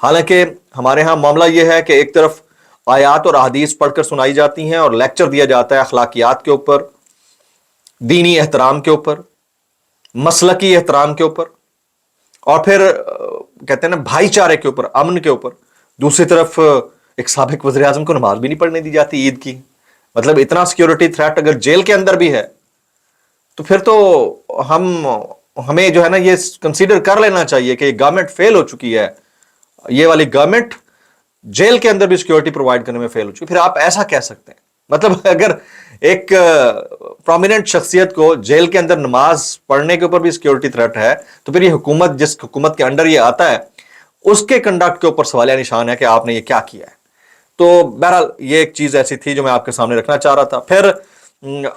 حالانکہ ہمارے ہاں معاملہ یہ ہے کہ ایک طرف آیات اور احادیث پڑھ کر سنائی جاتی ہیں اور لیکچر دیا جاتا ہے اخلاقیات کے اوپر، دینی احترام کے اوپر، مسلکی احترام کے اوپر، اور پھر کہتے ہیں نا بھائی چارے کے اوپر، امن کے اوپر۔ دوسری طرف ایک سابق وزیر اعظم کو نماز بھی نہیں پڑھنے دی جاتی عید کی۔ مطلب اتنا سیکیورٹی تھریٹ اگر جیل کے اندر بھی ہے تو پھر تو ہمیں جو ہے نا یہ کنسیڈر کر لینا چاہیے کہ یہ گورنمنٹ فیل ہو چکی ہے، یہ والی گورنمنٹ جیل کے اندر بھی سیکیورٹی پرووائڈ کرنے میں فیل ہو چکی۔ پھر آپ ایسا کہہ سکتے ہیں، مطلب اگر ایک پرومیننٹ شخصیت کو جیل کے اندر نماز پڑھنے کے اوپر بھی سیکیورٹی تھریٹ ہے تو پھر یہ حکومت، جس حکومت کے انڈر یہ آتا ہے، اس کے کنڈکٹ کے اوپر سوالیہ نشان ہے کہ آپ نے یہ کیا کیا ہے۔ تو بہرحال یہ ایک چیز ایسی تھی جو میں آپ کے سامنے رکھنا چاہ رہا تھا۔ پھر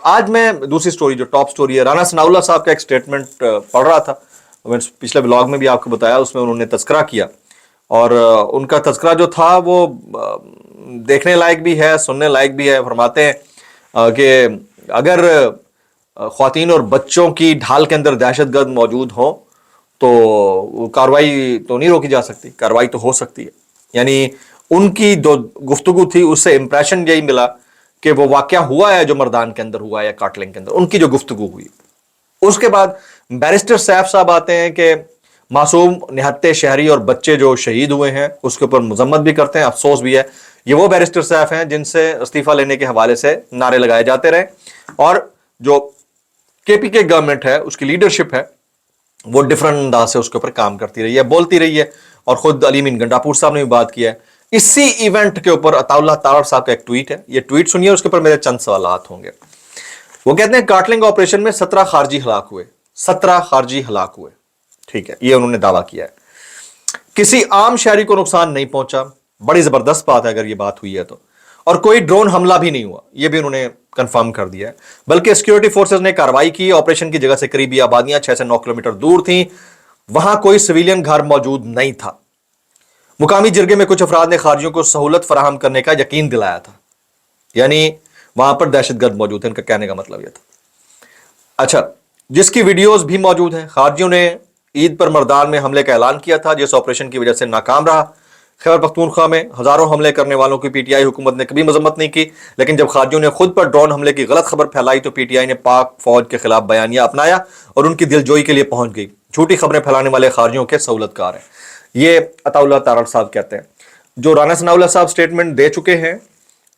آج میں دوسری سٹوری جو ٹاپ سٹوری ہے، رانا ثناء اللہ صاحب کا ایک سٹیٹمنٹ پڑھ رہا تھا، میں پچھلے بلاگ میں بھی آپ کو بتایا، اس میں انہوں نے تذکرہ کیا، اور ان کا تذکرہ جو تھا وہ دیکھنے لائق بھی ہے، سننے لائق بھی ہے۔ فرماتے ہیں کہ اگر خواتین اور بچوں کی ڈھال کے اندر دہشت گرد موجود ہوں تو کاروائی تو نہیں روکی جا سکتی، کاروائی تو ہو سکتی ہے۔ یعنی ان کی جو گفتگو تھی اس سے امپریشن یہی ملا کہ وہ واقعہ ہوا ہے جو مردان کے اندر ہوا ہے یا کاٹلنگ کے اندر، ان کی جو گفتگو ہوئی۔ اس کے بعد بیرسٹر سیف صاحب آتے ہیں کہ معصوم نہتے شہری اور بچے جو شہید ہوئے ہیں اس کے اوپر مذمت بھی کرتے ہیں، افسوس بھی ہے۔ یہ وہ بیرسٹر سیف ہیں جن سے استعفیٰ لینے کے حوالے سے نعرے لگائے جاتے رہے، اور جو کے پی کے گورنمنٹ ہے اس کی لیڈرشپ ہے وہ ڈفرنٹ انداز سے اس کے اوپر کام کرتی رہی ہے، بولتی رہی ہے۔ اور خود علی مین گنڈاپور صاحب نے بھی بات کیا ہے اسی ایونٹ کے اوپر۔ عطا اللہ تارڑ صاحب کا ایک ٹویٹ ہے، یہ ٹویٹ سنیے، اس کے اوپر میرے چند سوالات ہوں گے۔ وہ کہتے ہیں کاٹلنگ آپریشن میں 17 خارجی ہلاک ہوئے، 17 خارجی ہلاک ہوئے، ٹھیک ہے، یہ انہوں نے دعویٰ کیا ہے۔ کسی عام شہری کو نقصان نہیں پہنچا، بڑی زبردست بات ہے اگر یہ بات ہوئی ہے تو۔ اور کوئی ڈرون حملہ بھی نہیں ہوا، یہ بھی انہوں نے کنفرم کر دیا ہے، بلکہ سیکیورٹی فورسز نے کارروائی کی۔ آپریشن کی جگہ سے قریبی آبادیاں 6 سے 9 کلومیٹر دور تھیں، وہاں کوئی سویلین گھر موجود نہیں تھا۔ مقامی جرگے میں کچھ افراد نے خارجیوں کو سہولت فراہم کرنے کا یقین دلایا تھا، یعنی وہاں پر دہشت گرد موجود ہیں، ان کا کہنے کا مطلب یہ تھا۔ اچھا، جس کی ویڈیوز بھی موجود ہیں۔ خارجیوں نے عید پر مردان میں حملے کا اعلان کیا تھا، جس آپریشن کی وجہ سے ناکام رہا۔ خیبر پختونخوا میں ہزاروں حملے کرنے والوں کی پی ٹی آئی حکومت نے کبھی مذمت نہیں کی، لیکن جب خارجیوں نے خود پر ڈرون حملے کی غلط خبر پھیلائی تو پی ٹی آئی نے پاک فوج کے خلاف بیانیہ اپنایا اور ان کی دل جوئی کے لیے پہنچ گئی۔ جھوٹی خبریں پھیلانے والے خارجیوں کے سہولت کار ہیں، یہ عطا اللہ تارڑ صاحب کہتے ہیں۔ جو رانا ثناء اللہ صاحب سٹیٹمنٹ دے چکے ہیں،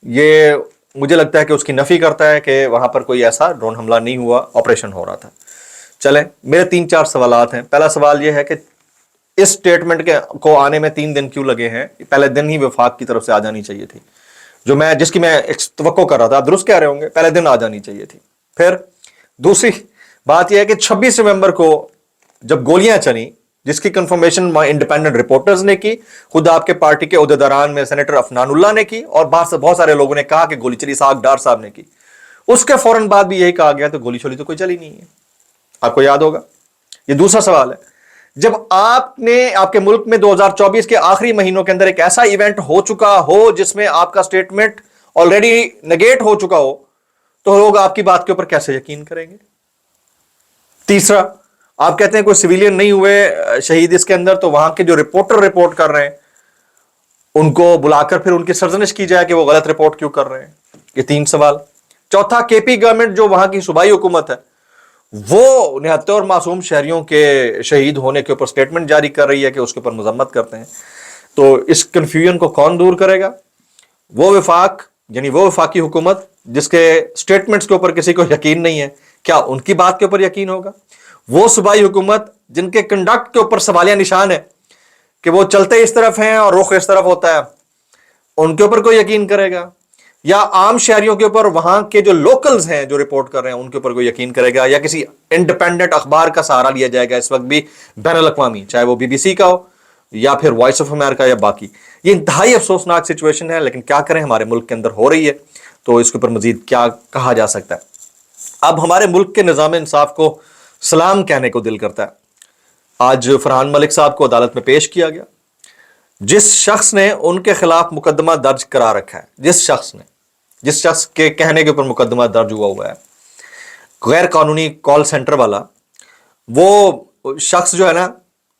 یہ مجھے لگتا ہے کہ اس کی نفی کرتا ہے کہ وہاں پر کوئی ایسا ڈرون حملہ نہیں ہوا، آپریشن ہو رہا تھا۔ چلیں، میرے 3-4 سوالات ہیں۔ پہلا سوال یہ ہے کہ اس سٹیٹمنٹ کو آنے میں 3 دن کیوں لگے ہیں؟ پہلے دن ہی وفاق کی طرف سے آ جانی چاہیے تھی، جس کی میں توقع کر رہا تھا۔ آپ درست کہہ رہے ہوں گے، پہلے دن آ جانی چاہیے تھی۔ پھر دوسری بات یہ ہے کہ 26 نومبر کو جب گولیاں چلیں، جس کی کنفرمیشن انڈیپینڈنٹ رپورٹرز نے کی، خود آپ کے پارٹی کے عہدیداران میں سینیٹر عفنان اللہ نے کی، اور بہت سارے لوگوں نے کہا کہ گولی چلی، اسحاق ڈار صاحب نے کی۔ اس کے فوراً بعد بھی یہی کہا گیا تو گولی چولی تو کوئی چلی نہیں ہے، آپ کو یاد ہوگا۔ یہ دوسرا سوال ہے، جب آپ کے ملک میں 2024 کے آخری مہینوں کے اندر ایک ایسا ایونٹ ہو چکا ہو جس میں آپ کا سٹیٹمنٹ آلریڈی نگیٹ ہو چکا ہو، تو لوگ آپ کی بات کے اوپر کیسے یقین کریں گے؟ تیسرا، آپ کہتے ہیں کوئی سویلین نہیں ہوئے شہید اس کے اندر، تو وہاں کے جو رپورٹر رپورٹ کر رہے ہیں ان کو بلا کر پھر ان کی سرزنش کی جائے کہ وہ غلط رپورٹ کیوں کر رہے ہیں؟ یہ 3 سوال۔ چوتھا، کے پی گورنمنٹ جو وہاں کی صوبائی حکومت ہے وہ نہتے اور معصوم شہریوں کے شہید ہونے کے اوپر سٹیٹمنٹ جاری کر رہی ہے کہ اس کے اوپر مذمت کرتے ہیں، تو اس کنفیوژن کو کون دور کرے گا؟ وہ وفاق، یعنی وہ وفاقی حکومت جس کے سٹیٹمنٹس کے اوپر کسی کو یقین نہیں ہے، کیا ان کی بات کے اوپر یقین ہوگا؟ وہ صوبائی حکومت جن کے کنڈکٹ کے اوپر سوالیہ نشان ہے کہ وہ چلتے اس طرف ہیں اور رخ اس طرف ہوتا ہے، ان کے اوپر کوئی یقین کرے گا؟ یا عام شہریوں کے اوپر، وہاں کے جو لوکلز ہیں جو رپورٹ کر رہے ہیں ان کے اوپر کوئی یقین کرے گا؟ یا کسی انڈیپینڈنٹ اخبار کا سہارا لیا جائے گا اس وقت بھی بین الاقوامی، چاہے وہ BBC کا ہو یا پھر وائس آف امریکہ یا باقی؟ یہ انتہائی افسوسناک سچویشن ہے، لیکن کیا کریں، ہمارے ملک کے اندر ہو رہی ہے، تو اس کے اوپر مزید کیا کہا جا سکتا ہے؟ اب ہمارے ملک کے نظام انصاف کو سلام کہنے کو دل کرتا ہے۔ آج فرحان ملک صاحب کو عدالت میں پیش کیا گیا، جس شخص نے ان کے خلاف مقدمہ درج کرا رکھا ہے، جس شخص کے کہنے کے اوپر مقدمہ درج ہوا ہے، غیر قانونی کال سینٹر والا، وہ شخص جو ہے نا،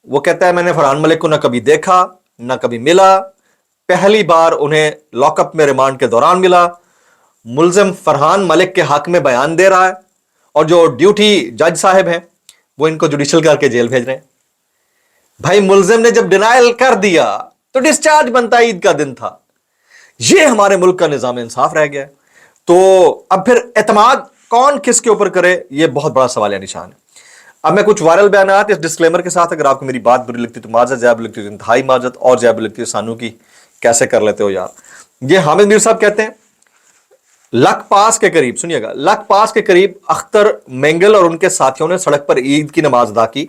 وہ کہتا ہے میں نے فرحان ملک کو نہ کبھی دیکھا، نہ کبھی ملا. پہلی بار انہیں لاک اپ میں ریمانڈ کے دوران ملا. ملزم فرحان ملک کے حق میں بیان دے رہا ہے اور جو ڈیوٹی جج صاحب ہیں وہ ان کو جوڈیشل کر کے جیل بھیج رہے ہیں. بھائی ملزم نے جب ڈینائل کر دیا تو ڈسچارج بنتا عید کا دن تھا. یہ ہمارے ملک کا نظام انصاف رہ گیا. تو اب پھر اعتماد کون کس کے اوپر کرے یہ بہت بڑا سوال نشان ہے. اب میں کچھ وائرل بیانات اس ڈسکلیمر کے ساتھ، اگر آپ کو میری بات بری لگتی تو معذرت، زیادہ بری لگتی تو انتہائی معذرت، اور زیادہ بری لگتی سانو کی کیسے کر لیتے ہو یار. یہ حامد میر صاحب کہتے ہیں لک پاس کے قریب، سنیے گا، لک پاس کے قریب اختر مینگل اور ان کے ساتھیوں نے سڑک پر عید کی نماز ادا کی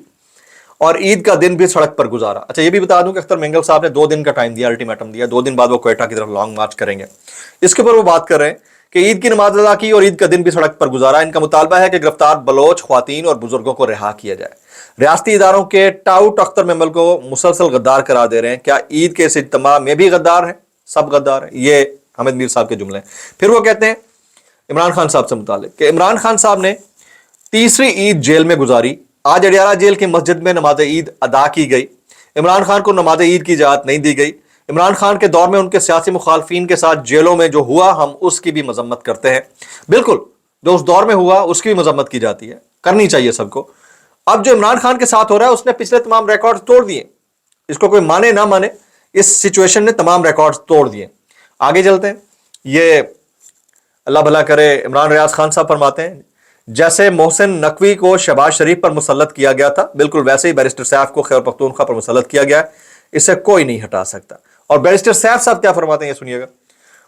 اور عید کا دن بھی سڑک پر گزارا. اچھا یہ بھی بتا دوں کہ اختر مینگل صاحب نے 2 دن کا ٹائم دیا، الٹیمیٹم دیا، 2 دن بعد وہ کوئٹہ کی طرف لانگ مارچ کریں گے. اس کے اوپر وہ بات کر رہے ہیں کہ عید کی نماز ادا کی اور عید کا دن بھی سڑک پر گزارا. ان کا مطالبہ ہے کہ گرفتار بلوچ خواتین اور بزرگوں کو رہا کیا جائے. ریاستی اداروں کے ٹاؤٹ اختر مینگل کو مسلسل غدار قرار دے رہے ہیں. کیا عید کے اس اجتماع میں بھی غدار ہیں؟ سب غدار ہیں. یہ حامد میر صاحب کے جملے ہیں. پھر وہ کہتے ہیں عمران خان صاحب سے متعلق کہ عمران خان صاحب نے تیسری عید جیل میں گزاری. آج اڈیالہ جیل کی مسجد میں نماز عید ادا کی گئی. عمران خان کو نماز عید کی اجازت نہیں دی گئی. عمران خان کے دور میں ان کے سیاسی مخالفین کے ساتھ جیلوں میں جو ہوا ہم اس کی بھی مذمت کرتے ہیں. بالکل جو اس دور میں ہوا اس کی بھی مذمت کی جاتی ہے، کرنی چاہیے سب کو. اب جو عمران خان کے ساتھ ہو رہا ہے اس نے پچھلے تمام ریکارڈ توڑ دیے. اس کو کوئی مانے نہ مانے، اس سچویشن نے تمام ریکارڈ توڑ دیے. آگے چلتے ہیں. یہ اللہ بھلا کرے عمران ریاض خان صاحب فرماتے ہیں جیسے محسن نقوی کو شہباز شریف پر مسلط کیا گیا تھا بالکل ویسے ہی بیرسٹر سیف کو خیبر پختونخوا پر مسلط کیا گیا. اسے کوئی نہیں ہٹا سکتا. اور بیرسٹر سیف صاحب کیا فرماتے ہیں یہ سنیے گا.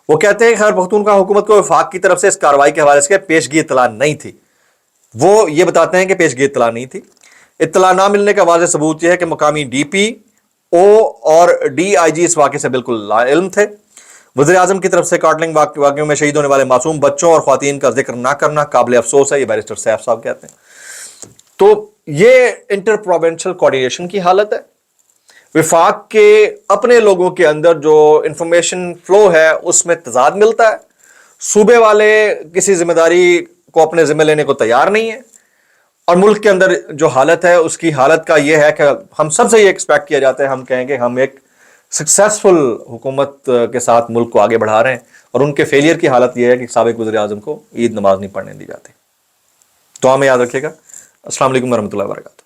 وہ کہتے ہیں کہ خیبر پختونخوا حکومت کو وفاق کی طرف سے اس کارروائی کے حوالے سے پیشگی اطلاع نہیں تھی. وہ یہ بتاتے ہیں کہ پیشگی اطلاع نہیں تھی. اطلاع نہ ملنے کا واضح ثبوت یہ ہے کہ مقامی ڈی پی او اور ڈی آئی جی اس واقعے سے بالکل لا علم تھے. وزیر اعظم کی طرف سے کارٹلنگ واقعوں میں شہید ہونے والے معصوم بچوں اور خواتین کا ذکر نہ کرنا قابل افسوس ہے. یہ بیرسٹر سیف صاحب کہتے ہیں. تو یہ انٹر پروونشل کوآرڈینیشن کی حالت ہے. وفاق کے اپنے لوگوں کے اندر جو انفارمیشن فلو ہے اس میں تضاد ملتا ہے. صوبے والے کسی ذمہ داری کو اپنے ذمہ لینے کو تیار نہیں ہے. اور ملک کے اندر جو حالت ہے اس کی حالت کا یہ ہے کہ ہم سب سے یہ ایکسپیکٹ کیا جاتا ہے، ہم کہیں کہ ہم ایک سکسیسفل حکومت کے ساتھ ملک کو آگے بڑھا رہے ہیں، اور ان کے فیلئر کی حالت یہ ہے کہ سابق وزیر اعظم کو عید نماز نہیں پڑھنے دی جاتی. تو ہمیں یاد رکھیے گا. السلام علیکم ورحمۃ اللہ وبرکاتہ.